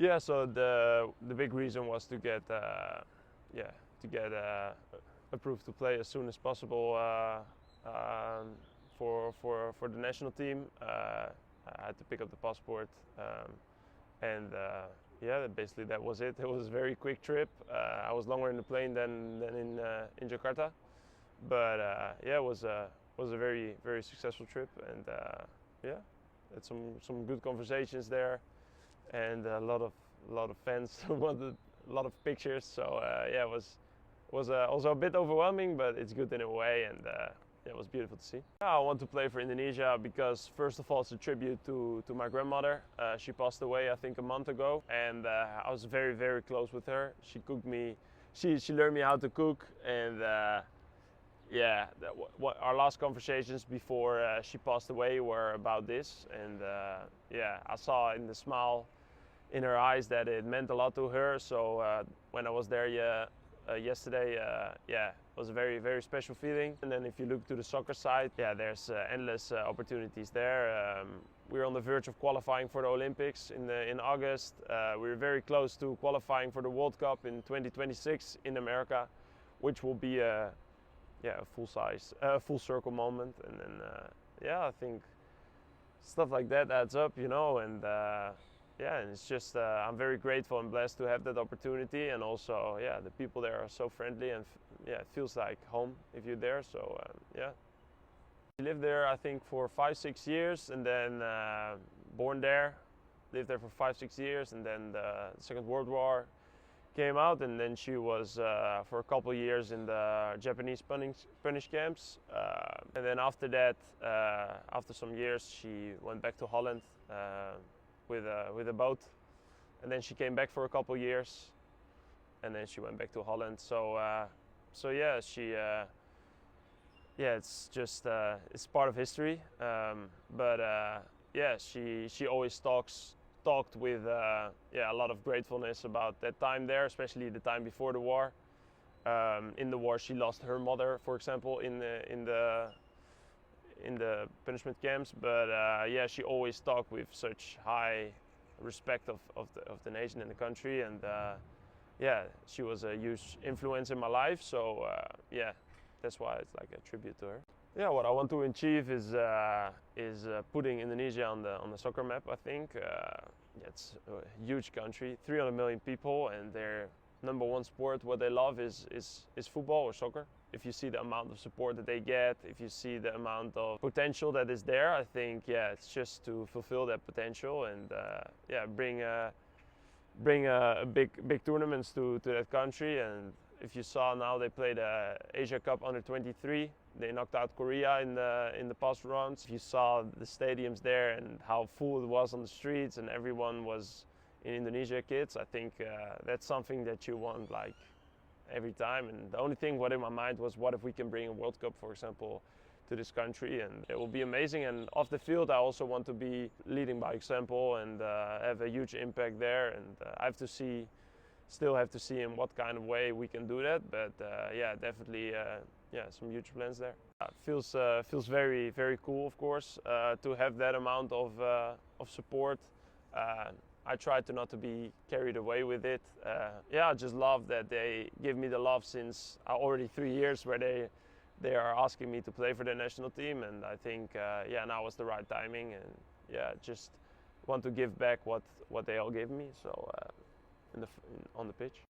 Yeah, so the big reason was to get approved to play as soon as possible for the national team. I had to pick up the passport, and yeah, basically that was it. It was a very quick trip. I was longer in the plane than in Jakarta, but yeah, it was a very successful trip, and yeah, had some good conversations there, and a lot of fans wanted a lot of pictures. So yeah, it was also a bit overwhelming, but it's good in a way, and yeah, it was beautiful to see. I want to play for Indonesia because first of all it's a tribute to my grandmother. She passed away I think a month ago, and I was very close with her. She cooked me, she learned me how to cook, and yeah, what our last conversations before she passed away were about this, and yeah, I saw in the smile in her eyes that it meant a lot to her. So when I was there yesterday, yeah, it was a very special feeling. And then if you look to the soccer side, yeah, there's endless opportunities there. We're on the verge of qualifying for the Olympics in August. We're very close to qualifying for the World Cup in 2026 in America, which will be a full circle moment. And then yeah, I think stuff like that adds up, you know, and yeah, and it's just I'm very grateful and blessed to have that opportunity, and also yeah, the people there are so friendly, and yeah, it feels like home if you're there. So yeah, I lived there I think for 5-6 years, and then born there, lived there for 5-6 years, and then the Second World War came out, and then she was for a couple of years in the Japanese punish camps, and then after that, after some years, she went back to Holland with a boat, and then she came back for a couple of years, and then she went back to Holland. So so yeah, she yeah, it's just it's part of history, but yeah, she always talked with yeah, a lot of gratefulness about that time there, especially the time before the war. In the war, she lost her mother, for example, in the punishment camps, but yeah, she always talked with such high respect of the nation and the country, and yeah, she was a huge influence in my life. So yeah, that's why it's like a tribute to her. Yeah, what I want to achieve is putting Indonesia on the soccer map. I think yeah, it's a huge country, 300 million people, and their number one sport, what they love is football or soccer. If you see the amount of support that they get, if you see the amount of potential that is there, I think yeah, it's just to fulfill that potential, and yeah, bring big tournaments to that country. And if you saw now, they played the Asia Cup under 23. They knocked out Korea in the past rounds. If you saw the stadiums there and how full it was on the streets, and everyone was in Indonesia kids, I think that's something that you want like every time. And the only thing what in my mind was, what if we can bring a World Cup, for example, to this country, and it will be amazing. And off the field, I also want to be leading by example and have a huge impact there. And still have to see in what kind of way we can do that. But yeah, definitely yeah, some huge plans there. Feels very cool, of course, to have that amount of support. I try to not to be carried away with it. Yeah, I just love that they give me the love since already 3 years, where they are asking me to play for the national team, and I think yeah, now was the right timing, and yeah, just want to give back what they all gave me. So on the pitch.